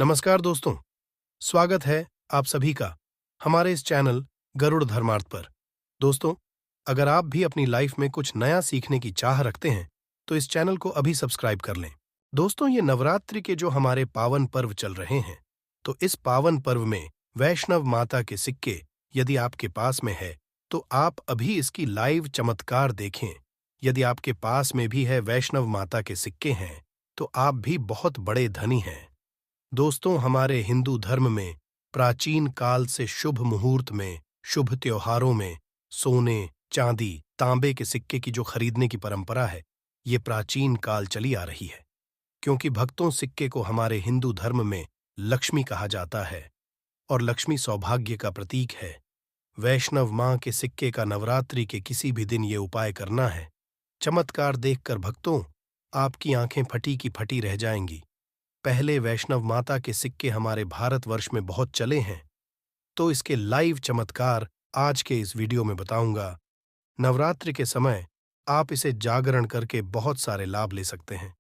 नमस्कार दोस्तों, स्वागत है आप सभी का हमारे इस चैनल गरुड़ धर्मार्थ पर। दोस्तों, अगर आप भी अपनी लाइफ में कुछ नया सीखने की चाह रखते हैं, तो इस चैनल को अभी सब्सक्राइब कर लें। दोस्तों, ये नवरात्रि के जो हमारे पावन पर्व चल रहे हैं, तो इस पावन पर्व में वैष्णव माता के सिक्के यदि आपके पास में है, तो आप अभी इसकी लाइव चमत्कार देखें। यदि आपके पास में भी है वैष्णव माता के सिक्के हैं, तो आप भी बहुत बड़े धनी हैं। दोस्तों, हमारे हिंदू धर्म में प्राचीन काल से शुभ मुहूर्त में, शुभ त्योहारों में सोने, चांदी, तांबे के सिक्के की जो खरीदने की परंपरा है, ये प्राचीन काल चली आ रही है। क्योंकि भक्तों, सिक्के को हमारे हिंदू धर्म में लक्ष्मी कहा जाता है और लक्ष्मी सौभाग्य का प्रतीक है। वैष्णव मां के सिक्के का नवरात्रि के किसी भी दिन ये उपाय करना है। चमत्कार देखकर भक्तों, आपकी आंखें फटी की फटी रह जाएंगी। पहले वैष्णव माता के सिक्के हमारे भारतवर्ष में बहुत चले हैं, तो इसके लाइव चमत्कार आज के इस वीडियो में बताऊंगा। नवरात्रि के समय आप इसे जागरण करके बहुत सारे लाभ ले सकते हैं।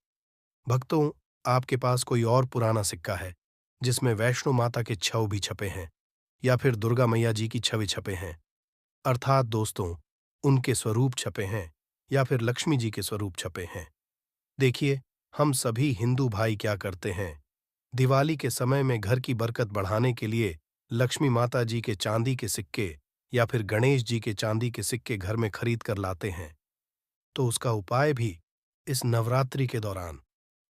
भक्तों, आपके पास कोई और पुराना सिक्का है जिसमें वैष्णो माता के छव भी छपे हैं या फिर दुर्गा मैया जी की छवि छपे हैं, अर्थात दोस्तों, उनके स्वरूप छपे हैं या फिर लक्ष्मी जी के स्वरूप छपे हैं। देखिए, हम सभी हिंदू भाई क्या करते हैं, दिवाली के समय में घर की बरकत बढ़ाने के लिए लक्ष्मी माता जी के चांदी के सिक्के या फिर गणेश जी के चांदी के सिक्के घर में खरीद कर लाते हैं। तो उसका उपाय भी इस नवरात्रि के दौरान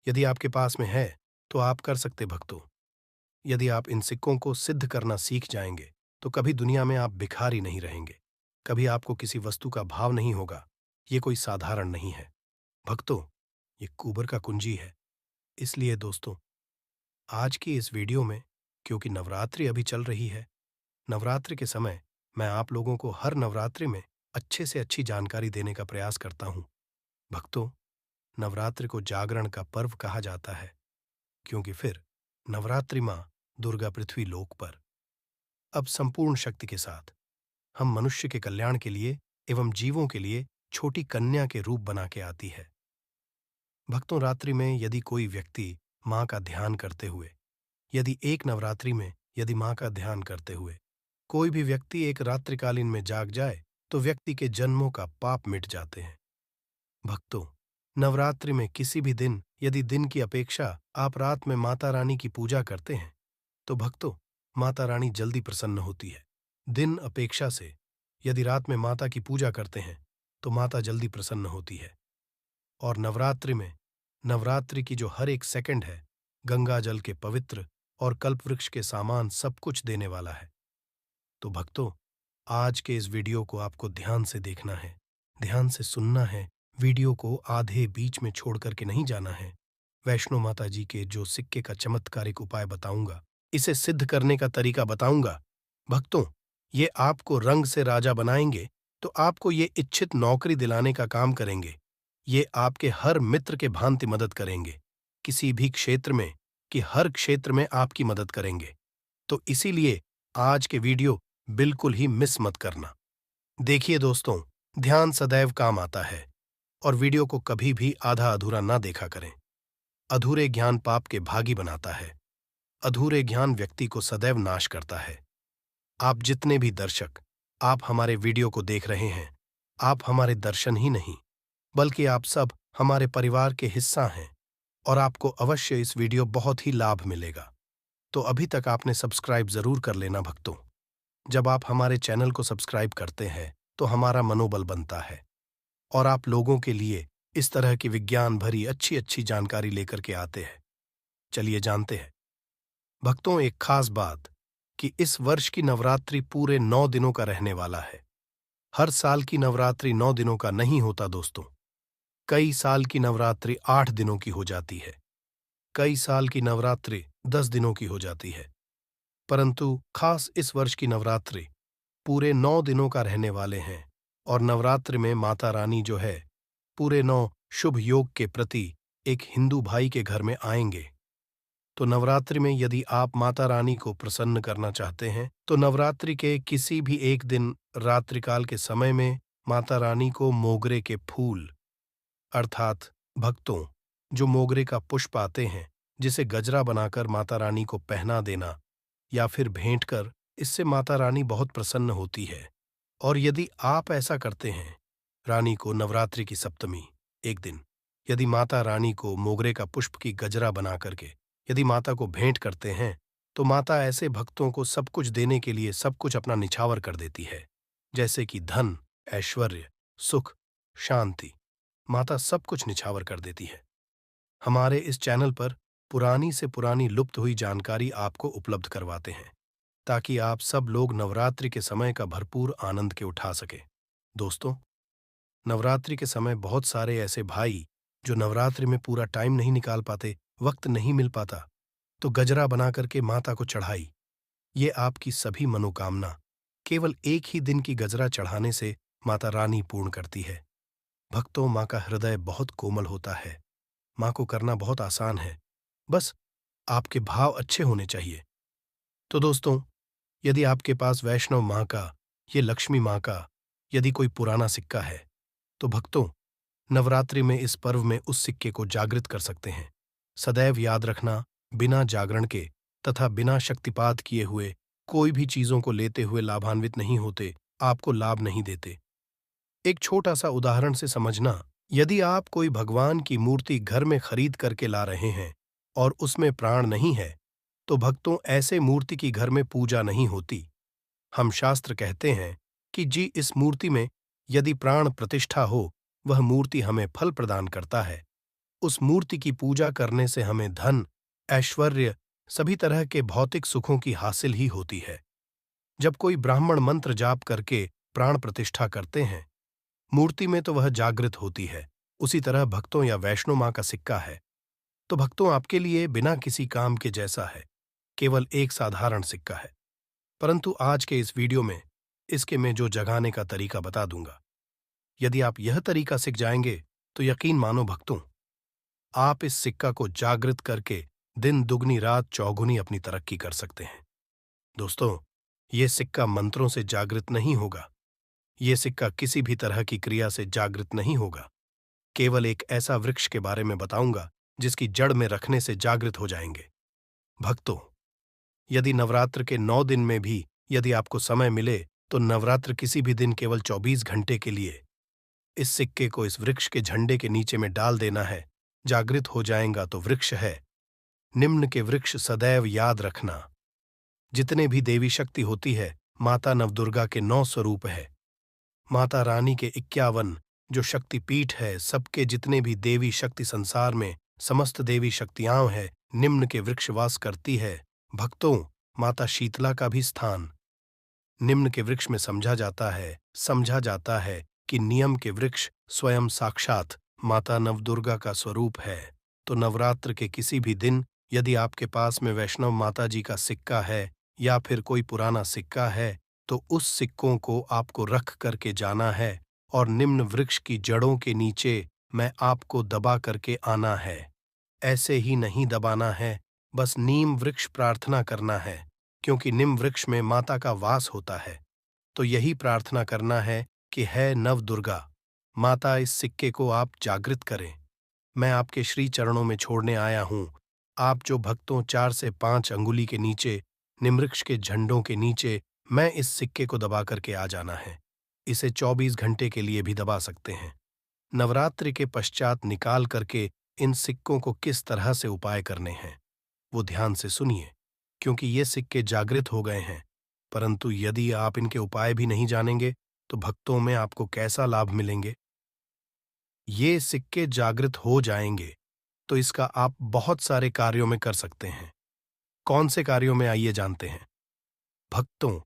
यदि आपके पास में है, तो आप कर सकते भक्तों। यदि आप इन सिक्कों को सिद्ध करना सीख जाएंगे, तो कभी दुनिया में आप भिखारी नहीं रहेंगे, कभी आपको किसी वस्तु का भाव नहीं होगा। ये कोई साधारण नहीं है भक्तों, ये कुबेर का कुंजी है। इसलिए दोस्तों, आज की इस वीडियो में, क्योंकि नवरात्रि अभी चल रही है, नवरात्रि के समय मैं आप लोगों को हर नवरात्रि में अच्छे से अच्छी जानकारी देने का प्रयास करता हूं। भक्तों, नवरात्रि को जागरण का पर्व कहा जाता है, क्योंकि फिर नवरात्रि मां दुर्गा पृथ्वी लोक पर अब संपूर्ण शक्ति के साथ हम मनुष्य के कल्याण के लिए एवं जीवों के लिए छोटी कन्या के रूप बना के आती है। भक्तों, रात्रि में यदि कोई व्यक्ति मां का ध्यान करते हुए, यदि एक नवरात्रि में यदि मां का ध्यान करते हुए कोई भी व्यक्ति एक रात्रिकालीन में जाग जाए, तो व्यक्ति के जन्मों का पाप मिट जाते हैं। भक्तों, नवरात्रि में किसी भी दिन यदि दिन की अपेक्षा आप रात में माता रानी की पूजा करते हैं, तो भक्तों, माता रानी जल्दी प्रसन्न होती है। दिन अपेक्षा से यदि रात में माता की पूजा करते हैं, तो माता जल्दी प्रसन्न होती है। और नवरात्रि में, नवरात्रि की जो हर एक सेकंड है, गंगा जल के पवित्र और कल्पवृक्ष के सामान सब कुछ देने वाला है। तो भक्तों, आज के इस वीडियो को आपको ध्यान से देखना है, ध्यान से सुनना है। वीडियो को आधे बीच में छोड़ करके नहीं जाना है। वैष्णो माता जी के जो सिक्के का चमत्कारिक उपाय बताऊंगा, इसे सिद्ध करने का तरीका बताऊंगा। भक्तों, ये आपको रंग से राजा बनाएंगे, तो आपको ये इच्छित नौकरी दिलाने का काम करेंगे। ये आपके हर मित्र के भांति मदद करेंगे, किसी भी क्षेत्र में कि हर क्षेत्र में आपकी मदद करेंगे। तो इसीलिए आज के वीडियो बिल्कुल ही मिस मत करना। देखिए दोस्तों, ध्यान सदैव काम आता है और वीडियो को कभी भी आधा अधूरा ना देखा करें। अधूरे ज्ञान पाप के भागी बनाता है। अधूरे ज्ञान व्यक्ति को सदैव नाश करता है। आप जितने भी दर्शक आप हमारे वीडियो को देख रहे हैं, आप हमारे दर्शन ही नहीं, बल्कि आप सब हमारे परिवार के हिस्सा हैं और आपको अवश्य इस वीडियो बहुत ही लाभ मिलेगा। तो अभी तक आपने सब्सक्राइब जरूर कर लेना भक्तों। जब आप हमारे चैनल को सब्सक्राइब करते हैं, तो हमारा मनोबल बनता है और आप लोगों के लिए इस तरह की विज्ञान भरी अच्छी अच्छी जानकारी लेकर के आते हैं। चलिए जानते हैं भक्तों, एक खास बात कि इस वर्ष की नवरात्रि पूरे 9 दिनों का रहने वाला है। हर साल की नवरात्रि 9 दिनों का नहीं होता दोस्तों। कई साल की नवरात्रि 8 दिनों की हो जाती है, कई साल की नवरात्रि 10 दिनों की हो जाती है, परंतु खास इस वर्ष की नवरात्रि पूरे 9 दिनों का रहने वाले हैं। और नवरात्रि में माता रानी जो है, पूरे 9 शुभ योग के प्रति एक हिंदू भाई के घर में आएंगे। तो नवरात्रि में यदि आप माता रानी को प्रसन्न करना चाहते हैं, तो नवरात्रि के किसी भी एक दिन रात्रिकाल के समय में माता रानी को मोगरे के फूल, अर्थात भक्तों, जो मोगरे का पुष्प आते हैं, जिसे गजरा बनाकर माता रानी को पहना देना या फिर भेंट कर, इससे माता रानी बहुत प्रसन्न होती है। और यदि आप ऐसा करते हैं, रानी को नवरात्रि की सप्तमी एक दिन यदि माता रानी को मोगरे का पुष्प की गजरा बना करके यदि माता को भेंट करते हैं, तो माता ऐसे भक्तों को सब कुछ देने के लिए सब कुछ अपना निछावर कर देती है, जैसे कि धन, ऐश्वर्य, सुख, शांति। माता सब कुछ निछावर कर देती है। हमारे इस चैनल पर पुरानी से पुरानी लुप्त हुई जानकारी आपको उपलब्ध करवाते हैं, ताकि आप सब लोग नवरात्रि के समय का भरपूर आनंद के उठा सके। दोस्तों, नवरात्रि के समय बहुत सारे ऐसे भाई जो नवरात्रि में पूरा टाइम नहीं निकाल पाते, वक्त नहीं मिल पाता, तो गजरा बना करके माता को चढ़ाई। ये आपकी सभी मनोकामना केवल एक ही दिन की गजरा चढ़ाने से माता रानी पूर्ण करती है। भक्तों, माँ का हृदय बहुत कोमल होता है। माँ को करना बहुत आसान है, बस आपके भाव अच्छे होने चाहिए। तो दोस्तों, यदि आपके पास वैष्णव माँ का, ये लक्ष्मी माँ का यदि कोई पुराना सिक्का है, तो भक्तों, नवरात्रि में इस पर्व में उस सिक्के को जागृत कर सकते हैं। सदैव याद रखना, बिना जागरण के तथा बिना शक्तिपात किए हुए कोई भी चीजों को लेते हुए लाभान्वित नहीं होते, आपको लाभ नहीं देते। एक छोटा सा उदाहरण से समझना, यदि आप कोई भगवान की मूर्ति घर में खरीद करके ला रहे हैं और उसमें प्राण नहीं है, तो भक्तों, ऐसे मूर्ति की घर में पूजा नहीं होती। हम शास्त्र कहते हैं कि जी, इस मूर्ति में यदि प्राण प्रतिष्ठा हो, वह मूर्ति हमें फल प्रदान करता है। उस मूर्ति की पूजा करने से हमें धन, ऐश्वर्य, सभी तरह के भौतिक सुखों की हासिल ही होती है। जब कोई ब्राह्मण मंत्र जाप करके प्राण प्रतिष्ठा करते हैं, मूर्ति में तो वह जागृत होती है। उसी तरह भक्तों या वैष्णो माँ का सिक्का है, तो भक्तों, आपके लिए बिना किसी काम के जैसा है, केवल एक साधारण सिक्का है। परंतु आज के इस वीडियो में इसके मैं जो जगाने का तरीका बता दूंगा, यदि आप यह तरीका सीख जाएंगे तो यकीन मानो भक्तों, आप इस सिक्का को जागृत करके दिन दुगनी रात चौगुनी अपनी तरक्की कर सकते हैं। दोस्तों, ये सिक्का मंत्रों से जागृत नहीं होगा, ये सिक्का किसी भी तरह की क्रिया से जागृत नहीं होगा। केवल एक ऐसा वृक्ष के बारे में बताऊंगा जिसकी जड़ में रखने से जागृत हो जाएंगे। भक्तों, यदि नवरात्र के 9 दिन में भी यदि आपको समय मिले, तो नवरात्र किसी भी दिन केवल 24 घंटे के लिए इस सिक्के को इस वृक्ष के झंडे के नीचे में डाल देना है। जागृत हो जाएगा तो वृक्ष है। निम्न के वृक्ष सदैव याद रखना। जितने भी देवी शक्ति होती है, माता नवदुर्गा के 9 स्वरूप है। माता रानी के 51 जो शक्तिपीठ है, सबके जितने भी देवी शक्ति संसार में समस्त देवी शक्तियां हैं, निम्न के वृक्ष वास करती है। भक्तों, माता शीतला का भी स्थान निम्न के वृक्ष में समझा जाता है कि नियम के वृक्ष स्वयं साक्षात माता नवदुर्गा का स्वरूप है। तो नवरात्र के किसी भी दिन यदि आपके पास में वैष्णव माता जी का सिक्का है या फिर कोई पुराना सिक्का है, तो उस सिक्कों को आपको रख करके जाना है और निम्न वृक्ष की जड़ों के नीचे मैं आपको दबा करके आना है। ऐसे ही नहीं दबाना है, बस नीम वृक्ष प्रार्थना करना है, क्योंकि निम वृक्ष में माता का वास होता है। तो यही प्रार्थना करना है कि है नव दुर्गा माता, इस सिक्के को आप जागृत करें। मैं आपके श्री चरणों में छोड़ने आया हूं। आप जो भक्तों 4 से 5 अंगुली के नीचे निमवृक्ष के झंडों के नीचे मैं इस सिक्के को दबा करके आ जाना है। इसे 24 घंटे के लिए भी दबा सकते हैं। नवरात्रि के पश्चात निकाल करके इन सिक्कों को किस तरह से उपाय करने हैं, वो ध्यान से सुनिए, क्योंकि ये सिक्के जागृत हो गए हैं। परंतु यदि आप इनके उपाय भी नहीं जानेंगे, तो भक्तों में आपको कैसा लाभ मिलेंगे। ये सिक्के जागृत हो जाएंगे तो इसका आप बहुत सारे कार्यों में कर सकते हैं। कौन से कार्यों में, आइए जानते हैं। भक्तों,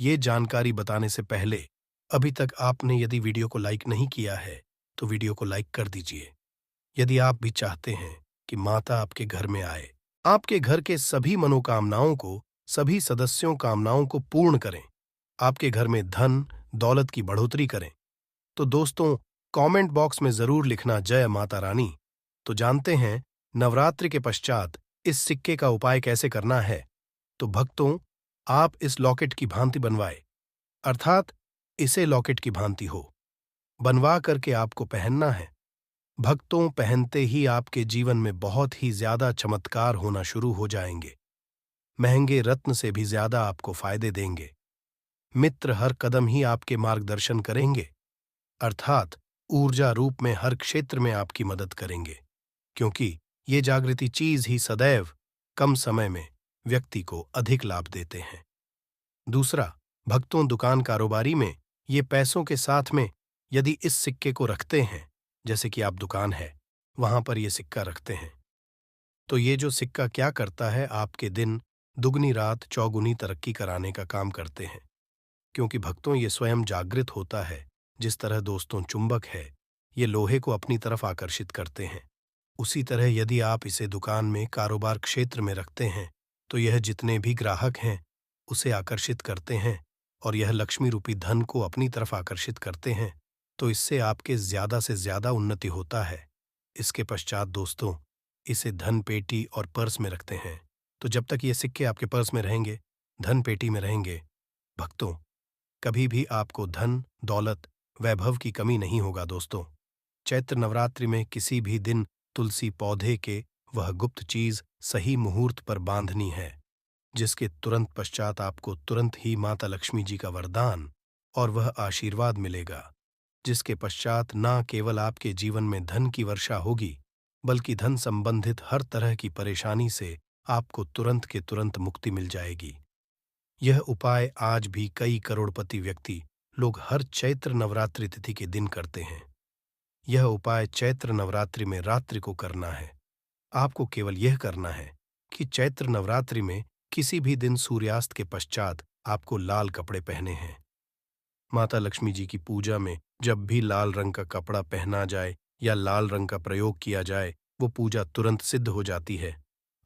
ये जानकारी बताने से पहले अभी तक आपने यदि वीडियो को लाइक नहीं किया है, तो वीडियो को लाइक कर दीजिए। यदि आप भी चाहते हैं कि माता आपके घर में आए, आपके घर के सभी मनोकामनाओं को, सभी सदस्यों कामनाओं को पूर्ण करें, आपके घर में धन दौलत की बढ़ोतरी करें, तो दोस्तों, कमेंट बॉक्स में जरूर लिखना जय माता रानी। तो जानते हैं नवरात्रि के पश्चात इस सिक्के का उपाय कैसे करना है। तो भक्तों, आप इस लॉकेट की भांति बनवाए, अर्थात इसे लॉकेट की भांति हो, बनवा करके आपको पहनना है। भक्तों, पहनते ही आपके जीवन में बहुत ही ज्यादा चमत्कार होना शुरू हो जाएंगे। महंगे रत्न से भी ज्यादा आपको फायदे देंगे। मित्र हर कदम ही आपके मार्गदर्शन करेंगे, अर्थात ऊर्जा रूप में हर क्षेत्र में आपकी मदद करेंगे, क्योंकि ये जागृति चीज ही सदैव कम समय में व्यक्ति को अधिक लाभ देते हैं। दूसरा, भक्तों, दुकान कारोबारी में ये पैसों के साथ में यदि इस सिक्के को रखते हैं, जैसे कि आप दुकान है वहां पर ये सिक्का रखते हैं, तो ये जो सिक्का क्या करता है, आपके दिन दुगनी रात चौगुनी तरक्की कराने का काम करते हैं। क्योंकि भक्तों, ये स्वयं जागृत होता है। जिस तरह दोस्तों चुंबक है, ये लोहे को अपनी तरफ आकर्षित करते हैं, उसी तरह यदि आप इसे दुकान में कारोबार क्षेत्र में रखते हैं तो यह जितने भी ग्राहक हैं उसे आकर्षित करते हैं और यह लक्ष्मी रूपी धन को अपनी तरफ आकर्षित करते हैं, तो इससे आपके ज्यादा से ज्यादा उन्नति होता है। इसके पश्चात दोस्तों, इसे धन पेटी और पर्स में रखते हैं। तो जब तक ये सिक्के आपके पर्स में रहेंगे, धन पेटी में रहेंगे, भक्तों, कभी भी आपको धन, दौलत, वैभव की कमी नहीं होगा। दोस्तों, चैत्र नवरात्रि में किसी भी दिन तुलसी पौधे के वह गुप्त चीज सही मुहूर्त पर बांधनी है, जिसके तुरंत पश्चात आपको तुरंत ही माता लक्ष्मी जी का वरदान और वह आशीर्वाद मिलेगा, जिसके पश्चात ना केवल आपके जीवन में धन की वर्षा होगी, बल्कि धन संबंधित हर तरह की परेशानी से आपको तुरंत के तुरंत मुक्ति मिल जाएगी। यह उपाय आज भी कई करोड़पति व्यक्ति लोग हर चैत्र नवरात्रि तिथि के दिन करते हैं। यह उपाय चैत्र नवरात्रि में रात्रि को करना है। आपको केवल यह करना है कि चैत्र नवरात्रि में किसी भी दिन सूर्यास्त के पश्चात आपको लाल कपड़े पहने हैं। माता लक्ष्मी जी की पूजा में जब भी लाल रंग का कपड़ा पहना जाए या लाल रंग का प्रयोग किया जाए, वो पूजा तुरंत सिद्ध हो जाती है।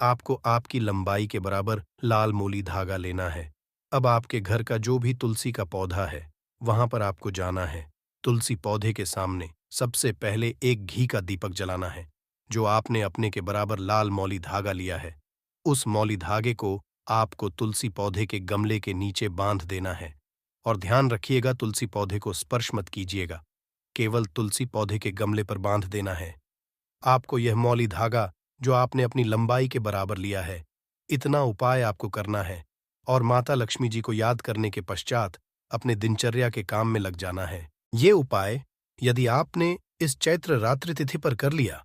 आपको आपकी लंबाई के बराबर लाल मोली धागा लेना है। अब आपके घर का जो भी तुलसी का पौधा है, वहां पर आपको जाना है। तुलसी पौधे के सामने सबसे पहले एक घी का दीपक जलाना है, जो आपने अपने के बराबर लाल मौली धागा लिया है। उस मौली धागे को आपको तुलसी पौधे के गमले के नीचे बांध देना है। और ध्यान रखिएगा, तुलसी पौधे को स्पर्श मत कीजिएगा, केवल तुलसी पौधे के गमले पर बांध देना है। आपको यह मौली धागा जो आपने अपनी लंबाई के बराबर लिया है, इतना उपाय आपको करना है और माता लक्ष्मी जी को याद करने के पश्चात अपने दिनचर्या के काम में लग जाना है। ये उपाय यदि आपने इस चैत्र रात्रि तिथि पर कर लिया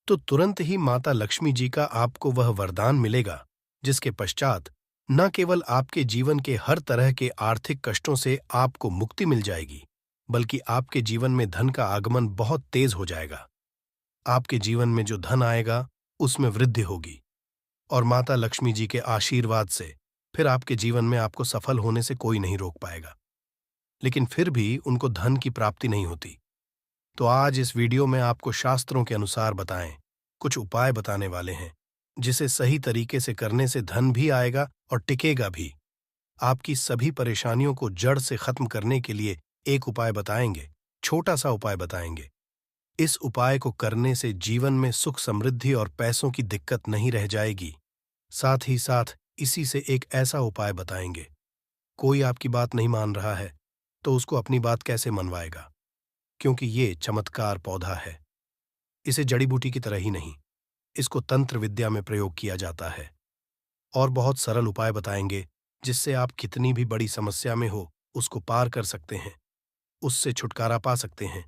तो तुरंत ही माता लक्ष्मी जी का आपको वह वरदान मिलेगा, जिसके पश्चात न केवल आपके जीवन के हर तरह के आर्थिक कष्टों से आपको मुक्ति मिल जाएगी, बल्कि आपके जीवन में धन का आगमन बहुत तेज हो जाएगा। आपके जीवन में जो धन आएगा उसमें वृद्धि होगी और माता लक्ष्मी जी के आशीर्वाद से फिर आपके जीवन में आपको सफल होने से कोई नहीं रोक पाएगा। लेकिन फिर भी उनको धन की प्राप्ति नहीं होती। तो आज इस वीडियो में आपको शास्त्रों के अनुसार बताएं कुछ उपाय बताने वाले हैं, जिसे सही तरीके से करने से धन भी आएगा और टिकेगा भी। आपकी सभी परेशानियों को जड़ से खत्म करने के लिए एक उपाय बताएंगे, छोटा सा उपाय बताएंगे। इस उपाय को करने से जीवन में सुख, समृद्धि और पैसों की दिक्कत नहीं रह जाएगी। साथ ही साथ इसी से एक ऐसा उपाय बताएंगे, कोई आपकी बात नहीं मान रहा है तो उसको अपनी बात कैसे मनवाएगा, क्योंकि ये चमत्कार पौधा है। इसे जड़ी बूटी की तरह ही नहीं, इसको तंत्र विद्या में प्रयोग किया जाता है। और बहुत सरल उपाय बताएंगे जिससे आप कितनी भी बड़ी समस्या में हो उसको पार कर सकते हैं, उससे छुटकारा पा सकते हैं।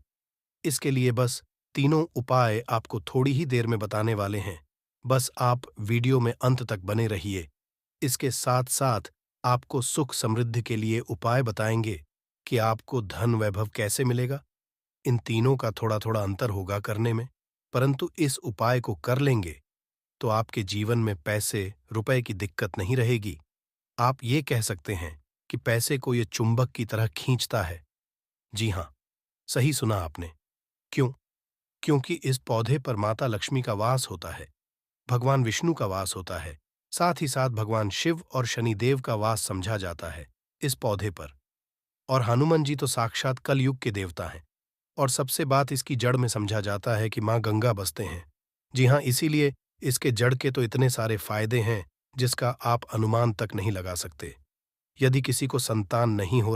इसके लिए बस तीनों उपाय आपको थोड़ी ही देर में बताने वाले हैं। बस आप वीडियो में अंत तक बने रहिए। इसके साथ साथ आपको सुख समृद्धि के लिए उपाय बताएंगे कि आपको धन वैभव कैसे मिलेगा। इन तीनों का थोड़ा थोड़ा अंतर होगा करने में, परंतु इस उपाय को कर लेंगे तो आपके जीवन में पैसे, रुपए की दिक्कत नहीं रहेगी। आप ये कह सकते हैं कि पैसे को ये चुंबक की तरह खींचता है। जी हां, सही सुना आपने। क्यों? क्योंकि इस पौधे पर माता लक्ष्मी का वास होता है, भगवान विष्णु का वास होता है, साथ ही साथ भगवान शिव और शनिदेव का वास समझा जाता है इस पौधे पर। और हनुमान जी तो साक्षात कलयुग के देवता हैं। और सबसे बात इसकी जड़ में समझा जाता है कि माँ गंगा बसते हैं। जी हाँ, इसीलिए इसके जड़ के तो इतने सारे फायदे हैं जिसका आप अनुमान तक नहीं लगा सकते। यदि किसी को संतान नहीं हो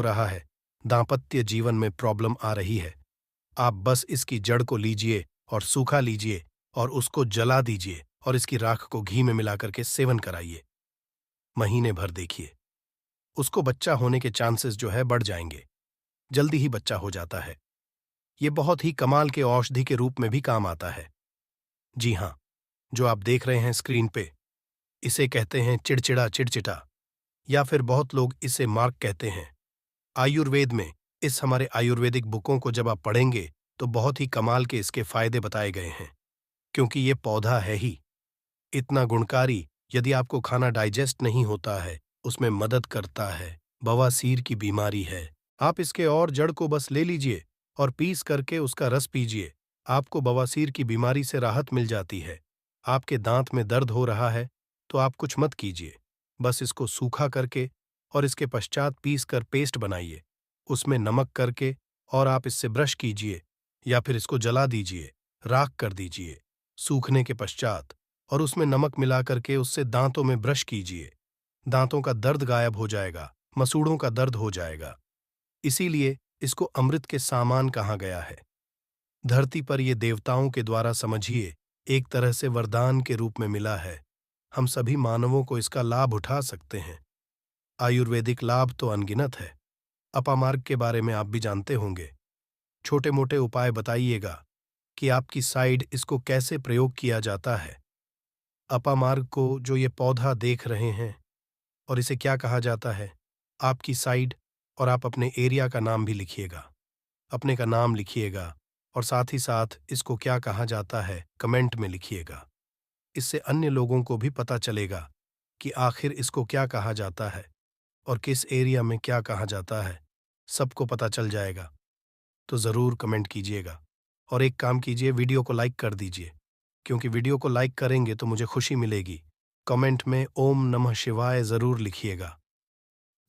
रहा है, दांपत्य जीवन में प्रॉब्लम आ रही है, आप बस इसकी जड़ को लीजिए और सूखा लीजिए और उसको जला दीजिए और इसकी राख को घी में मिलाकर के सेवन कराइए। महीने भर देखिए, उसको बच्चा होने के चांसेस जो है बढ़ जाएंगे। जल्दी ही बच्चा हो जाता है। ये बहुत ही कमाल के औषधि के रूप में भी काम आता है। जी हाँ, जो आप देख रहे हैं स्क्रीन पे, इसे कहते हैं चिड़चिड़ा चिड़चिटा, या फिर बहुत लोग इसे मार्क कहते हैं। आयुर्वेद में इस हमारे आयुर्वेदिक बुकों को जब आप पढ़ेंगे तो बहुत ही कमाल के इसके फायदे बताए गए हैं, क्योंकि ये पौधा है ही इतना गुणकारी। यदि आपको खाना डाइजेस्ट नहीं होता है, उसमें मदद करता है। बवासीर की बीमारी है, आप इसके और जड़ को बस ले लीजिए और पीस करके उसका रस पीजिए। आपको बवासीर की बीमारी से राहत मिल जाती है। आपके दांत में दर्द हो रहा है तो आप कुछ मत कीजिए, बस इसको सूखा करके और इसके पश्चात पीस कर पेस्ट बनाइए, उसमें नमक करके और आप इससे ब्रश कीजिए या फिर इसको जला दीजिए, राख कर दीजिए सूखने के पश्चात, और उसमें नमक मिला करके उससे दांतों में ब्रश कीजिए। दांतों का दर्द गायब हो जाएगा, मसूड़ों का दर्द हो जाएगा। इसीलिए इसको अमृत के सामान कहा गया है। धरती पर ये देवताओं के द्वारा समझिए एक तरह से वरदान के रूप में मिला है। हम सभी मानवों को इसका लाभ उठा सकते हैं। आयुर्वेदिक लाभ तो अनगिनत है। अपामार्ग के बारे में आप भी जानते होंगे। छोटे मोटे उपाय बताइएगा कि आपकी साइड इसको कैसे प्रयोग किया जाता है। अपामार्ग को जो ये पौधा देख रहे हैं और इसे क्या कहा जाता है, आपकी साइड और आप अपने एरिया का नाम भी लिखिएगा, अपने का नाम लिखिएगा और साथ ही साथ इसको क्या कहा जाता है कमेंट में लिखिएगा। इससे अन्य लोगों को भी पता चलेगा कि आखिर इसको क्या कहा जाता है और किस एरिया में क्या कहा जाता है, सबको पता चल जाएगा। तो ज़रूर कमेंट कीजिएगा और एक काम कीजिए, वीडियो को लाइक कर दीजिए, क्योंकि वीडियो को लाइक करेंगे तो मुझे खुशी मिलेगी। कमेंट में ओम नमः शिवाय ज़रूर लिखिएगा।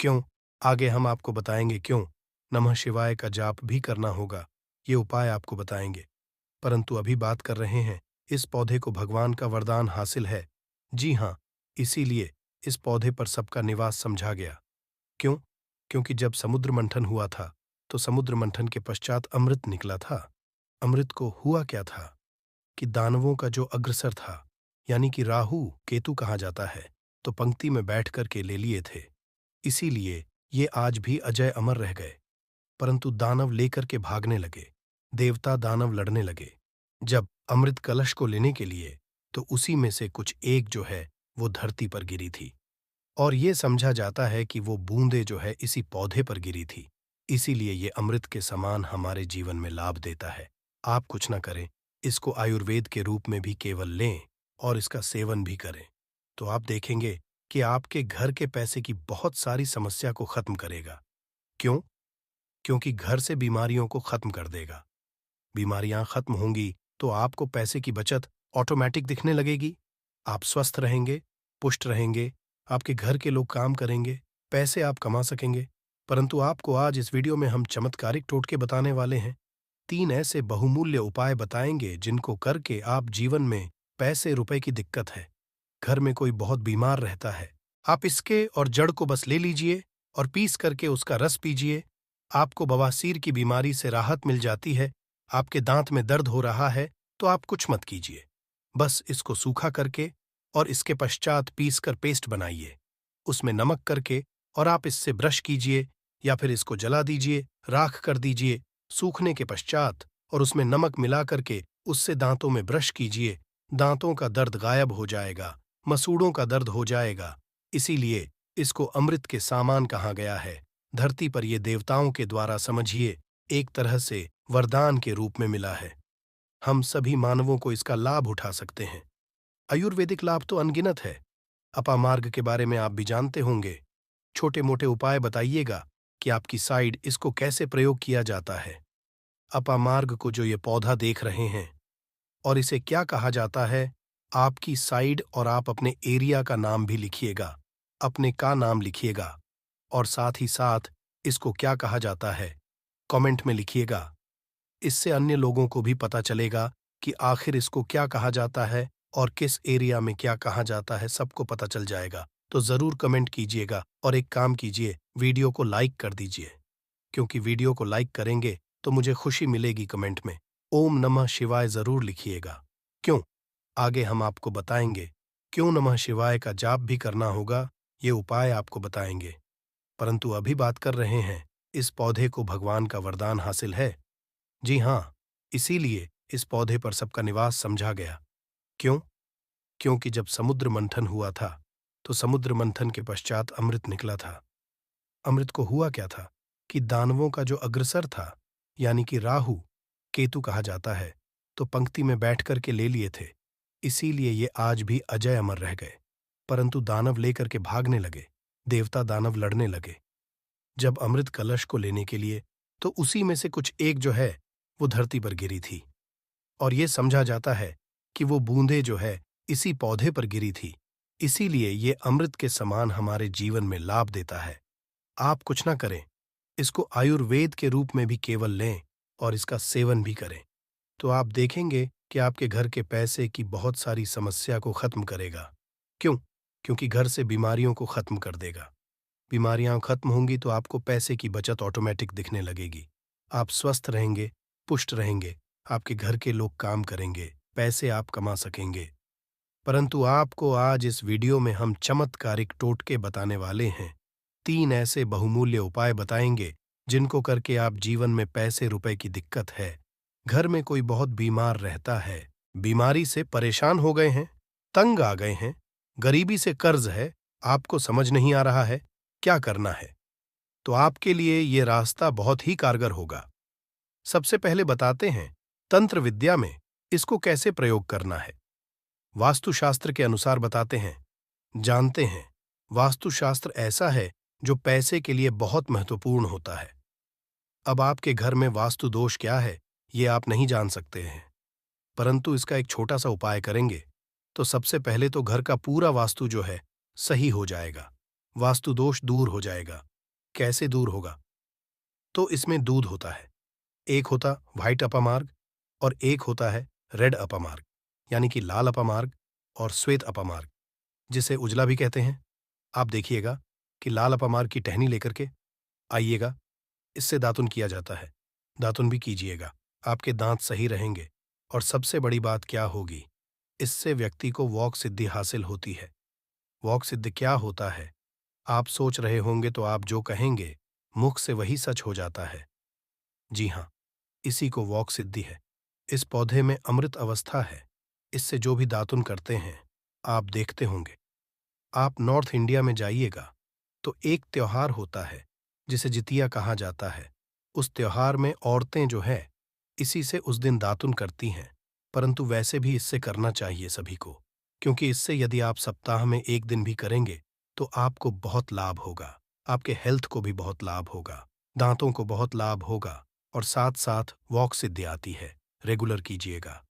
क्यों? आगे हम आपको बताएंगे क्यों नमः शिवाय का जाप भी करना होगा, ये उपाय आपको बताएंगे। परंतु अभी बात कर रहे हैं, इस पौधे को भगवान का वरदान हासिल है। जी हाँ, इसीलिए इस पौधे पर सबका निवास समझा गया। क्यों? क्योंकि जब समुद्र मंथन हुआ था तो समुद्र मंथन के पश्चात अमृत निकला था। अमृत को हुआ क्या था कि दानवों का जो अग्रसर था, यानी कि राहु केतु कहा जाता है, तो पंक्ति में बैठ कर के ले लिए थे। इसीलिए ये आज भी अजय अमर रह गए। परंतु दानव लेकर के भागने लगे, देवता दानव लड़ने लगे। जब अमृत कलश को लेने के लिए, तो उसी में से कुछ एक जो है वो धरती पर गिरी थी, और ये समझा जाता है कि वो बूंदे जो है इसी पौधे पर गिरी थी। इसीलिए ये अमृत के समान हमारे जीवन में लाभ देता है। आप कुछ ना करें, इसको आयुर्वेद के रूप में भी केवल लें और इसका सेवन भी करें, तो आप देखेंगे कि आपके घर के पैसे की बहुत सारी समस्या को खत्म करेगा। क्यों? क्योंकि घर से बीमारियों को खत्म कर देगा। बीमारियां खत्म होंगी तो आपको पैसे की बचत ऑटोमेटिक दिखने लगेगी। आप स्वस्थ रहेंगे, पुष्ट रहेंगे, आपके घर के लोग काम करेंगे, पैसे आप कमा सकेंगे। परंतु आपको आज इस वीडियो में हम चमत्कारिक टोटके बताने वाले हैं। 3 ऐसे बहुमूल्य उपाय बताएंगे जिनको करके आप जीवन में पैसे रुपए की दिक्कत है, घर में कोई बहुत बीमार रहता है, आप इसके और जड़ को बस ले लीजिए और पीस करके उसका रस पीजिए। आपको बवासीर की बीमारी से राहत मिल जाती है। आपके दांत में दर्द हो रहा है तो आप कुछ मत कीजिए, बस इसको सूखा करके और इसके पश्चात पीस कर पेस्ट बनाइए, उसमें नमक करके और आप इससे ब्रश कीजिए या फिर इसको जला दीजिए, राख कर दीजिए सूखने के पश्चात, और उसमें नमक मिला करके उससे दांतों में ब्रश कीजिए। दांतों का दर्द गायब हो जाएगा, मसूड़ों का दर्द हो जाएगा। इसीलिए इसको अमृत के सामान कहा गया है। धरती पर ये देवताओं के द्वारा समझिए एक तरह से वरदान के रूप में मिला है। हम सभी मानवों को इसका लाभ उठा सकते हैं। आयुर्वेदिक लाभ तो अनगिनत है। अपामार्ग के बारे में आप भी जानते होंगे। छोटे मोटे उपाय बताइएगा कि आपकी साइड इसको कैसे प्रयोग किया जाता है। अपामार्ग को जो ये पौधा देख रहे हैं और इसे क्या कहा जाता है, आपकी साइड और आप अपने एरिया का नाम भी लिखिएगा, अपने का नाम लिखिएगा और साथ ही साथ इसको क्या कहा जाता है कमेंट में लिखिएगा। इससे अन्य लोगों को भी पता चलेगा कि आखिर इसको क्या कहा जाता है और किस एरिया में क्या कहा जाता है, सबको पता चल जाएगा। तो ज़रूर कमेंट कीजिएगा और एक काम कीजिए, वीडियो को लाइक कर दीजिए, क्योंकि वीडियो को लाइक करेंगे तो मुझे खुशी मिलेगी। कमेंट में ओम नमः शिवाय जरूर लिखिएगा। क्यों? आगे हम आपको बताएंगे क्यों नमः शिवाय का जाप भी करना होगा, ये उपाय आपको बताएंगे। परंतु अभी बात कर रहे हैं, इस पौधे को भगवान का वरदान हासिल है। जी हाँ, इसीलिए इस पौधे पर सबका निवास समझा गया। क्यों? क्योंकि जब समुद्र मंथन हुआ था, तो समुद्र मंथन के पश्चात अमृत निकला था। अमृत को हुआ क्या था कि दानवों का जो अग्रसर था, यानी कि राहु, केतु कहा जाता है, तो पंक्ति में बैठ कर के ले लिए थे। इसीलिए ये आज भी अजय अमर रह गए। परंतु दानव लेकर के भागने लगे, देवता दानव लड़ने लगे। जब अमृत कलश को लेने के लिए, तो उसी में से कुछ एक जो है वो धरती पर गिरी थी, और ये समझा जाता है कि वो बूंदे जो है इसी पौधे पर गिरी थी। इसीलिए ये अमृत के समान हमारे जीवन में लाभ देता है। आप कुछ ना करें, इसको आयुर्वेद के रूप में भी केवल लें और इसका सेवन भी करें, तो आप देखेंगे कि आपके घर के पैसे की बहुत सारी समस्या को खत्म करेगा। क्यों? क्योंकि घर से बीमारियों को खत्म कर देगा। बीमारियां खत्म होंगी तो आपको पैसे की बचत ऑटोमेटिक दिखने लगेगी। आप स्वस्थ रहेंगे, पुष्ट रहेंगे, आपके घर के लोग काम करेंगे, पैसे आप कमा सकेंगे। परंतु आपको आज इस वीडियो में हम चमत्कारिक टोटके बताने वाले हैं। 3 ऐसे बहुमूल्य उपाय बताएंगे जिनको करके आप जीवन में पैसे रुपए की दिक्कत है, घर में कोई बहुत बीमार रहता है, बीमारी से परेशान हो गए हैं, तंग आ गए हैं, गरीबी से कर्ज है, आपको समझ नहीं आ रहा है क्या करना है, तो आपके लिए ये रास्ता बहुत ही कारगर होगा। सबसे पहले बताते हैं तंत्र विद्या में इसको कैसे प्रयोग करना है। वास्तुशास्त्र के अनुसार बताते हैं। जानते हैं, वास्तुशास्त्र ऐसा है जो पैसे के लिए बहुत महत्वपूर्ण होता है। अब आपके घर में वास्तु दोष क्या है, ये आप नहीं जान सकते हैं, परंतु इसका एक छोटा सा उपाय करेंगे तो सबसे पहले तो घर का पूरा वास्तु जो है सही हो जाएगा, वास्तु दोष दूर हो जाएगा। कैसे दूर होगा? तो इसमें दूध होता है, एक होता व्हाइट अपामार्ग और एक होता है रेड अपामार्ग, यानी कि लाल अपामार्ग और श्वेत अपामार्ग, जिसे उजला भी कहते हैं। आप देखिएगा कि लाल अपामार्ग की टहनी लेकर के आइएगा, इससे दातुन किया जाता है, दातुन भी कीजिएगा, आपके दांत सही रहेंगे। और सबसे बड़ी बात क्या होगी, इससे व्यक्ति को वॉक सिद्धि हासिल होती है। वॉक सिद्धि क्या होता है आप सोच रहे होंगे, तो आप जो कहेंगे मुख से वही सच हो जाता है। जी हाँ, इसी को वॉक सिद्धि है। इस पौधे में अमृत अवस्था है, इससे जो भी दातुन करते हैं आप देखते होंगे। आप नॉर्थ इंडिया में जाइएगा तो एक त्योहार होता है जिसे जितिया कहा जाता है। उस त्योहार में औरतें जो है इसी से उस दिन दातुन करती हैं, परंतु वैसे भी इससे करना चाहिए सभी को, क्योंकि इससे यदि आप सप्ताह में एक दिन भी करेंगे तो आपको बहुत लाभ होगा, आपके हेल्थ को भी बहुत लाभ होगा, दांतों को बहुत लाभ होगा, और साथ साथ वॉक सिद्धि आती है। रेगुलर कीजिएगा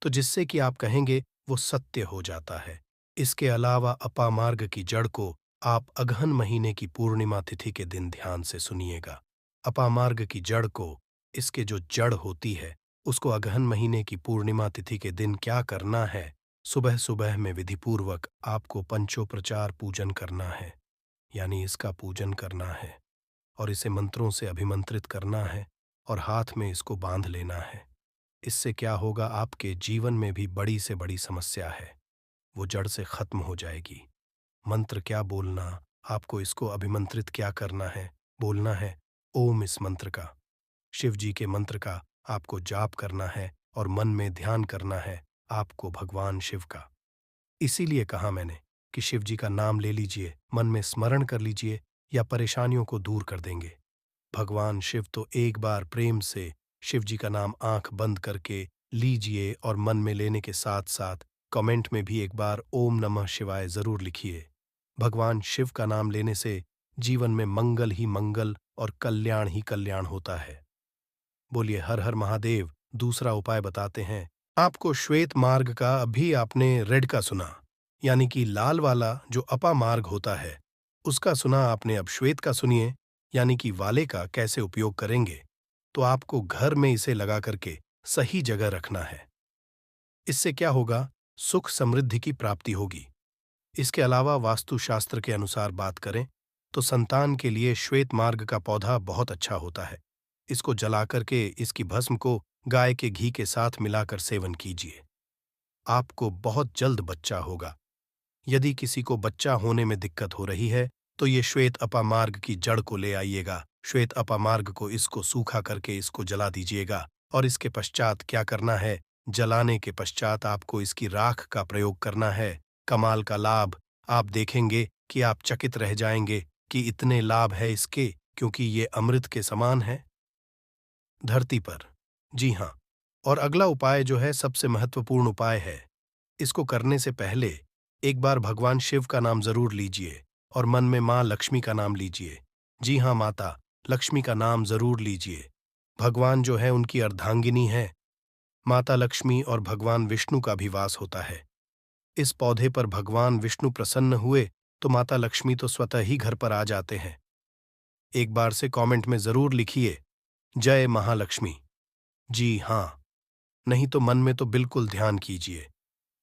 तो जिससे कि आप कहेंगे वो सत्य हो जाता है। इसके अलावा अपामार्ग की जड़ को आप अगहन महीने की पूर्णिमा तिथि के दिन ध्यान से सुनिएगा। अपामार्ग की जड़ को, इसके जो जड़ होती है, उसको अगहन महीने की पूर्णिमा तिथि के दिन क्या करना है, सुबह सुबह में विधिपूर्वक आपको पंचोपचार पूजन करना है, यानी इसका पूजन करना है और इसे मंत्रों से अभिमंत्रित करना है और हाथ में इसको बांध लेना है। इससे क्या होगा, आपके जीवन में भी बड़ी से बड़ी समस्या है वो जड़ से खत्म हो जाएगी। मंत्र क्या बोलना, आपको इसको अभिमंत्रित क्या करना है, बोलना है ओम, इस मंत्र का, शिव जी के मंत्र का आपको जाप करना है और मन में ध्यान करना है आपको भगवान शिव का। इसीलिए कहा मैंने कि शिव जी का नाम ले लीजिए, मन में स्मरण कर लीजिए, या परेशानियों को दूर कर देंगे। भगवान शिव तो एक बार प्रेम से शिव जी का नाम आंख बंद करके लीजिए और मन में लेने के साथ साथ कमेंट में भी एक बार ओम नमः शिवाय जरूर लिखिए। भगवान शिव का नाम लेने से जीवन में मंगल ही मंगल और कल्याण ही कल्याण होता है। बोलिए हर हर महादेव। दूसरा उपाय बताते हैं आपको। श्वेत मार्ग का अभी आपने रेड का सुना, यानी कि लाल वाला जो अपा मार्ग होता है उसका सुना आपने, अब श्वेत का सुनिए, यानी कि वाले का कैसे उपयोग करेंगे। तो आपको घर में इसे लगा करके सही जगह रखना है। इससे क्या होगा, सुख समृद्धि की प्राप्ति होगी। इसके अलावा वास्तुशास्त्र के अनुसार बात करें तो संतान के लिए श्वेत मार्ग का पौधा बहुत अच्छा होता है। इसको जला करके इसकी भस्म को गाय के घी के साथ मिलाकर सेवन कीजिए। आपको बहुत जल्द बच्चा होगा। यदि किसी को बच्चा होने में दिक्कत हो रही है तो ये श्वेत अपामार्ग की जड़ को ले आइएगा। श्वेत अपामार्ग को इसको सूखा करके इसको जला दीजिएगा और इसके पश्चात क्या करना है, जलाने के पश्चात आपको इसकी राख का प्रयोग करना है। कमाल का लाभ, आप देखेंगे कि आप चकित रह जाएंगे कि इतने लाभ है इसके, क्योंकि ये अमृत के समान है धरती पर। जी हाँ, और अगला उपाय जो है सबसे महत्वपूर्ण उपाय है। इसको करने से पहले एक बार भगवान शिव का नाम जरूर लीजिए और मन में माँ लक्ष्मी का नाम लीजिए। जी हाँ, माता लक्ष्मी का नाम जरूर लीजिए। भगवान जो है उनकी अर्धांगिनी है। माता लक्ष्मी और भगवान विष्णु का भी वास होता है। इस पौधे पर भगवान विष्णु प्रसन्न हुए तो माता लक्ष्मी तो स्वतः ही घर पर आ जाते हैं। एक बार से कमेंट में जरूर लिखिए, जय महालक्ष्मी। जी हाँ, नहीं तो मन में तो बिल्कुल ध्यान कीजिए।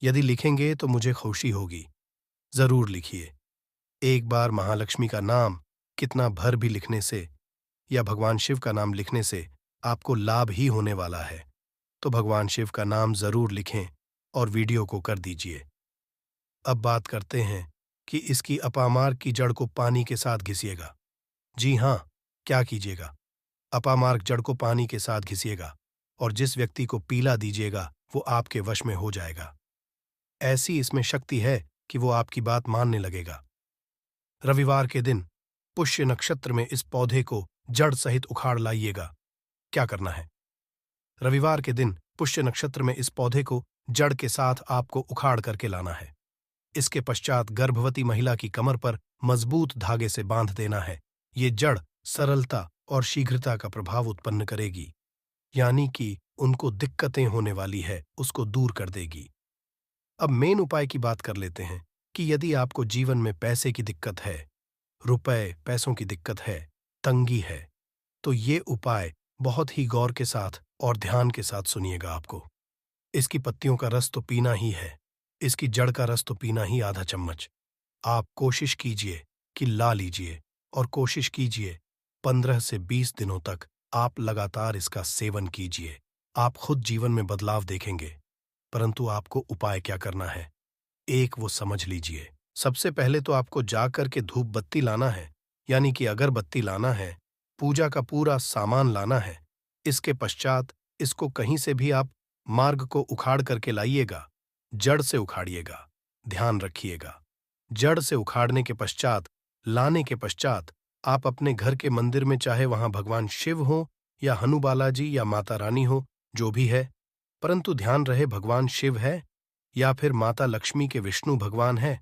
यदि लिखेंगे तो मुझे खुशी होगी। जरूर लिखिए। एक बार महालक्ष्मी का नाम कितना भर भी लिखने से या भगवान शिव का नाम लिखने से आपको लाभ ही होने वाला है। तो भगवान शिव का नाम जरूर लिखें और वीडियो को कर दीजिए। अब बात करते हैं कि इसकी अपामार्ग की जड़ को पानी के साथ घिसिएगा। जी हाँ, क्या कीजिएगा, अपामार्ग जड़ को पानी के साथ घिसिएगा और जिस व्यक्ति को पीला दीजिएगा वो आपके वश में हो जाएगा। ऐसी इसमें शक्ति है कि वो आपकी बात मानने लगेगा। रविवार के दिन पुष्य नक्षत्र में इस पौधे को जड़ सहित उखाड़ लाइएगा। क्या करना है, रविवार के दिन पुष्य नक्षत्र में इस पौधे को जड़ के साथ आपको उखाड़ करके लाना है। इसके पश्चात गर्भवती महिला की कमर पर मजबूत धागे से बांध देना है। ये जड़ सरलता और शीघ्रता का प्रभाव उत्पन्न करेगी, यानी कि उनको दिक्कतें होने वाली है उसको दूर कर देगी। अब मेन उपाय की बात कर लेते हैं कि यदि आपको जीवन में पैसे की दिक्कत है, रुपए पैसों की दिक्कत है, तंगी है, तो ये उपाय बहुत ही गौर के साथ और ध्यान के साथ सुनिएगा। आपको इसकी पत्तियों का रस तो पीना ही है, इसकी जड़ का रस तो पीना ही आधा चम्मच। आप कोशिश कीजिए कि ला लीजिए और कोशिश कीजिए 15 से 20 दिनों तक आप लगातार इसका सेवन कीजिए। आप खुद जीवन में बदलाव देखेंगे। परंतु आपको उपाय क्या करना है, एक वो समझ लीजिए। सबसे पहले तो आपको जाकर के धूप बत्ती लाना है, यानी कि अगरबत्ती लाना है, पूजा का पूरा सामान लाना है। इसके पश्चात इसको कहीं से भी आप मार्ग को उखाड़ करके लाइएगा, जड़ से उखाड़िएगा। ध्यान रखिएगा, जड़ से उखाड़ने के पश्चात, लाने के पश्चात आप अपने घर के मंदिर में, चाहे वहां भगवान शिव हो या हनुबाला जी या माता रानी हो, जो भी है, परंतु ध्यान रहे भगवान शिव है या फिर माता लक्ष्मी के विष्णु भगवान है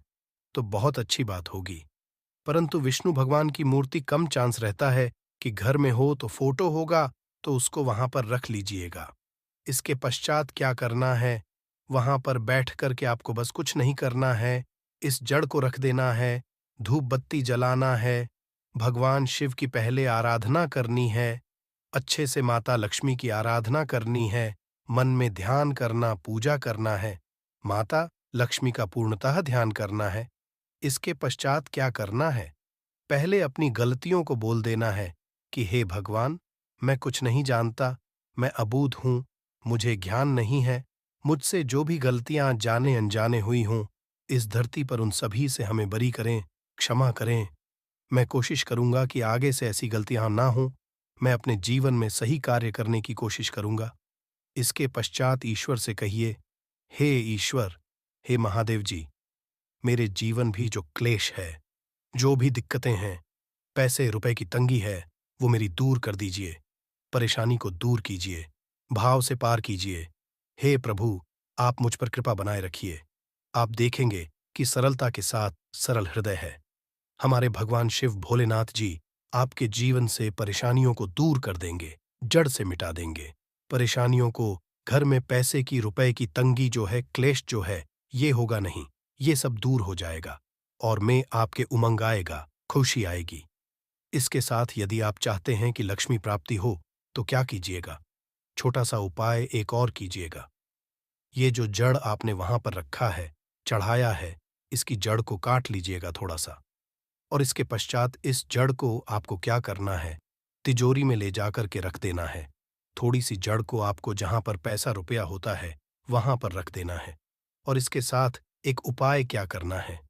तो बहुत अच्छी बात होगी। परंतु विष्णु भगवान की मूर्ति कम चांस रहता है कि घर में हो, तो फोटो होगा तो उसको वहां पर रख लीजिएगा। इसके पश्चात क्या करना है, वहां पर बैठ करके आपको बस कुछ नहीं करना है, इस जड़ को रख देना है, धूप बत्ती जलाना है, भगवान शिव की पहले आराधना करनी है, अच्छे से माता लक्ष्मी की आराधना करनी है, मन में ध्यान करना, पूजा करना है, माता लक्ष्मी का पूर्णतः ध्यान करना है। इसके पश्चात क्या करना है, पहले अपनी गलतियों को बोल देना है कि हे भगवान, मैं कुछ नहीं जानता, मैं अबूझ हूं, मुझे ज्ञान नहीं है, मुझसे जो भी गलतियां जाने अनजाने हुई हों, इस धरती पर उन सभी से हमें बरी करें, क्षमा करें। मैं कोशिश करूंगा कि आगे से ऐसी गलतियां ना हों, मैं अपने जीवन में सही कार्य करने की कोशिश करूंगा। इसके पश्चात ईश्वर से कहिए, हे ईश्वर, हे महादेव जी, मेरे जीवन भी जो क्लेश है, जो भी दिक्कतें हैं, पैसे रुपए की तंगी है, वो मेरी दूर कर दीजिए, परेशानी को दूर कीजिए, भाव से पार कीजिए। हे प्रभु, आप मुझ पर कृपा बनाए रखिए। आप देखेंगे कि सरलता के साथ सरल हृदय है। हमारे भगवान शिव भोलेनाथ जी आपके जीवन से परेशानियों को दूर कर देंगे, जड़ से मिटा देंगे परेशानियों को। घर में पैसे की, रुपए की तंगी जो है, क्लेश जो है, ये होगा नहीं, ये सब दूर हो जाएगा और में आपके उमंग आएगा, खुशी आएगी। इसके साथ यदि आप चाहते हैं कि लक्ष्मी प्राप्ति हो तो क्या कीजिएगा, छोटा सा उपाय एक और कीजिएगा। ये जो जड़ आपने वहां पर रखा है, चढ़ाया है, इसकी जड़ को काट लीजिएगा थोड़ा सा, और इसके पश्चात इस जड़ को आपको क्या करना है, तिजोरी में ले जाकर के रख देना है। थोड़ी सी जड़ को आपको जहां पर पैसा रुपया होता है वहां पर रख देना है। और इसके साथ एक उपाय क्या करना है।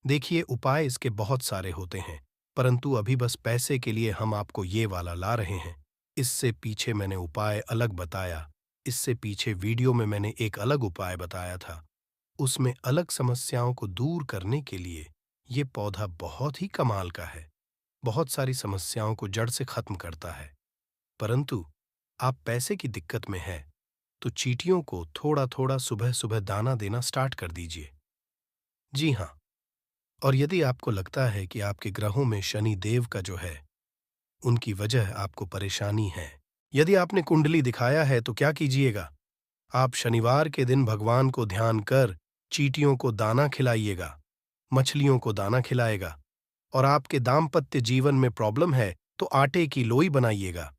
देखिए, उपाय इसके बहुत सारे होते हैं, परंतु अभी बस पैसे के लिए हम आपको ये वाला ला रहे हैं। इससे पीछे मैंने उपाय अलग बताया। इससे पीछे वीडियो में मैंने एक अलग उपाय बताया था। उसमें अलग समस्याओं को दूर करने के लिए ये पौधा बहुत ही कमाल का है। बहुत सारी समस्याओं को जड़ से खत्म करता है। परंतु आप पैसे की दिक्कत में है तो चींटियों को थोड़ा थोड़ा सुबह सुबह दाना देना स्टार्ट कर दीजिए। जी हाँ। और यदि आपको लगता है कि आपके ग्रहों में शनि देव का जो है उनकी वजह आपको परेशानी है, यदि आपने कुंडली दिखाया है तो क्या कीजिएगा, आप शनिवार के दिन भगवान को ध्यान कर चींटियों को दाना खिलाइएगा, मछलियों को दाना खिलाएगा। और आपके दाम्पत्य जीवन में प्रॉब्लम है तो आटे की लोई बनाइएगा।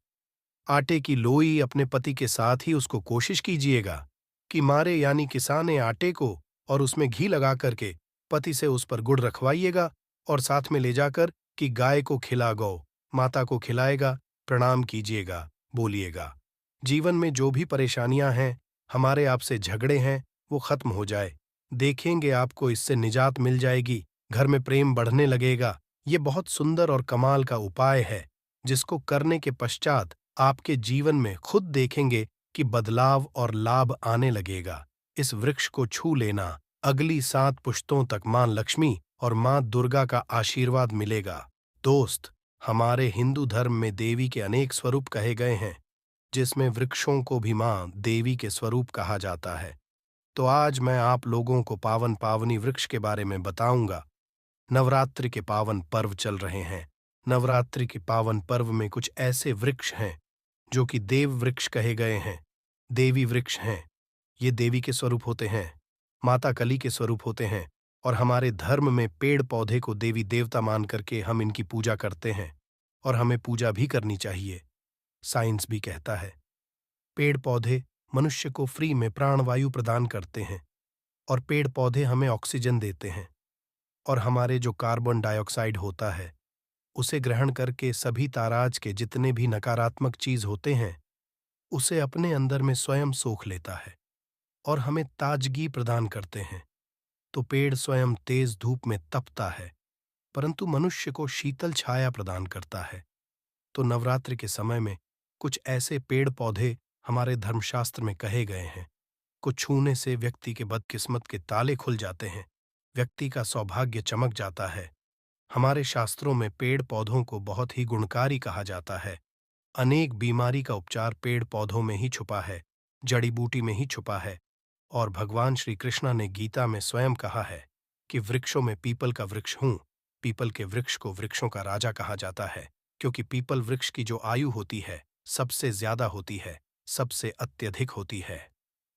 आटे की लोई अपने पति के साथ ही उसको कोशिश कीजिएगा कि मारे यानी किसाने आटे को और उसमें घी लगा करके पति से उस पर गुड़ रखवाइएगा और साथ में ले जाकर कि गाय को खिला, गौ माता को खिलाएगा, प्रणाम कीजिएगा, बोलिएगा जीवन में जो भी परेशानियां हैं, हमारे आपसे झगड़े हैं, वो खत्म हो जाए। देखेंगे आपको इससे निजात मिल जाएगी, घर में प्रेम बढ़ने लगेगा। ये बहुत सुंदर और कमाल का उपाय है जिसको करने के पश्चात आपके जीवन में खुद देखेंगे कि बदलाव और लाभ आने लगेगा। इस वृक्ष को छू लेना, अगली 7 पुश्तों तक मां लक्ष्मी और मां दुर्गा का आशीर्वाद मिलेगा। दोस्त, हमारे हिंदू धर्म में देवी के अनेक स्वरूप कहे गए हैं, जिसमें वृक्षों को भी मां देवी के स्वरूप कहा जाता है। तो आज मैं आप लोगों को पावन पावनी वृक्ष के बारे में बताऊंगा। नवरात्रि के पावन पर्व चल रहे हैं। नवरात्रि के पावन पर्व में कुछ ऐसे वृक्ष हैं जो कि देव वृक्ष कहे गए हैं, देवी वृक्ष हैं। ये देवी के स्वरूप होते हैं, माता कली के स्वरूप होते हैं। और हमारे धर्म में पेड़ पौधे को देवी देवता मान करके हम इनकी पूजा करते हैं और हमें पूजा भी करनी चाहिए। साइंस भी कहता है पेड़ पौधे मनुष्य को फ्री में प्राणवायु प्रदान करते हैं और पेड़ पौधे हमें ऑक्सीजन देते हैं। और हमारे जो कार्बन डाइऑक्साइड होता है उसे ग्रहण करके सभी ताराज के जितने भी नकारात्मक चीज होते हैं उसे अपने अंदर में स्वयं सोख लेता है और हमें ताजगी प्रदान करते हैं। तो पेड़ स्वयं तेज धूप में तपता है परंतु मनुष्य को शीतल छाया प्रदान करता है। तो नवरात्रि के समय में कुछ ऐसे पेड़ पौधे हमारे धर्मशास्त्र में कहे गए हैं, को छूने से व्यक्ति के बदकिस्मत के ताले खुल जाते हैं, व्यक्ति का सौभाग्य चमक जाता है। हमारे शास्त्रों में पेड़ पौधों को बहुत ही गुणकारी कहा जाता है। अनेक बीमारी का उपचार पेड़ पौधों में ही छुपा है, जड़ी बूटी में ही छुपा है। और भगवान श्री कृष्ण ने गीता में स्वयं कहा है कि वृक्षों में पीपल का वृक्ष हूं। पीपल के वृक्ष को वृक्षों का राजा कहा जाता है क्योंकि पीपल वृक्ष की जो आयु होती है सबसे ज्यादा होती है, सबसे अत्यधिक होती है।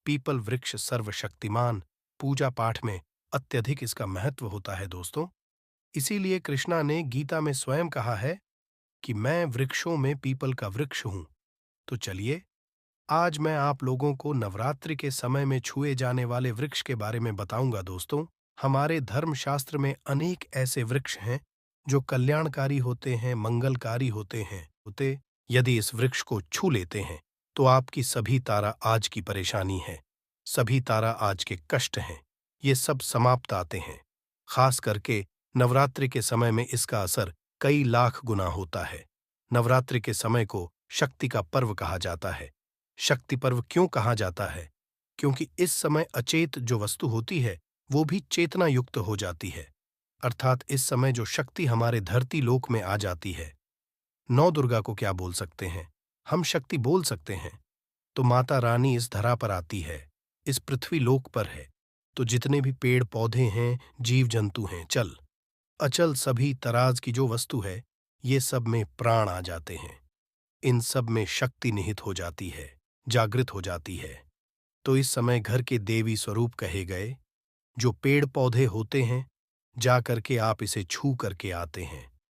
पीपल वृक्ष सर्वशक्तिमान, पूजा पाठ में अत्यधिक इसका महत्व होता है दोस्तों। इसीलिए कृष्णा ने गीता में स्वयं कहा है कि मैं वृक्षों में पीपल का वृक्ष हूं। तो चलिए, आज मैं आप लोगों को नवरात्रि के समय में छुए जाने वाले वृक्ष के बारे में बताऊंगा दोस्तों। हमारे धर्मशास्त्र में अनेक ऐसे वृक्ष हैं जो कल्याणकारी होते हैं, मंगलकारी होते हैं। यदि इस वृक्ष को छू लेते हैं तो आपकी सभी तारा आज की परेशानी है, सभी तारा आज के कष्ट हैं, ये सब समाप्त आते हैं। खास करके नवरात्रि के समय में इसका असर कई लाख गुना होता है। नवरात्रि के समय को शक्ति का पर्व कहा जाता है। शक्ति पर्व क्यों कहा जाता है? क्योंकि इस समय अचेत जो वस्तु होती है वो भी चेतना युक्त हो जाती है। अर्थात इस समय जो शक्ति हमारे धरती लोक में आ जाती है। नौ दुर्गा को क्या बोल सकते हैं? हम शक्ति बोल सकते हैं। तो माता रानी इस धरा पर आती है, इस पृथ्वी लोक पर है। तो जितने भी पेड़ पौधे हैं, जीव जंतु हैं, चल अचल सभी तराज की जो वस्तु है, ये सब में प्राण आ जाते हैं। इन सब में शक्ति निहित हो जाती है, जागृत हो जाती है। तो इस समय घर के देवी स्वरूप कहे गए जो पेड़ पौधे होते हैं, जा करके आप इसे छू करके आते हैं।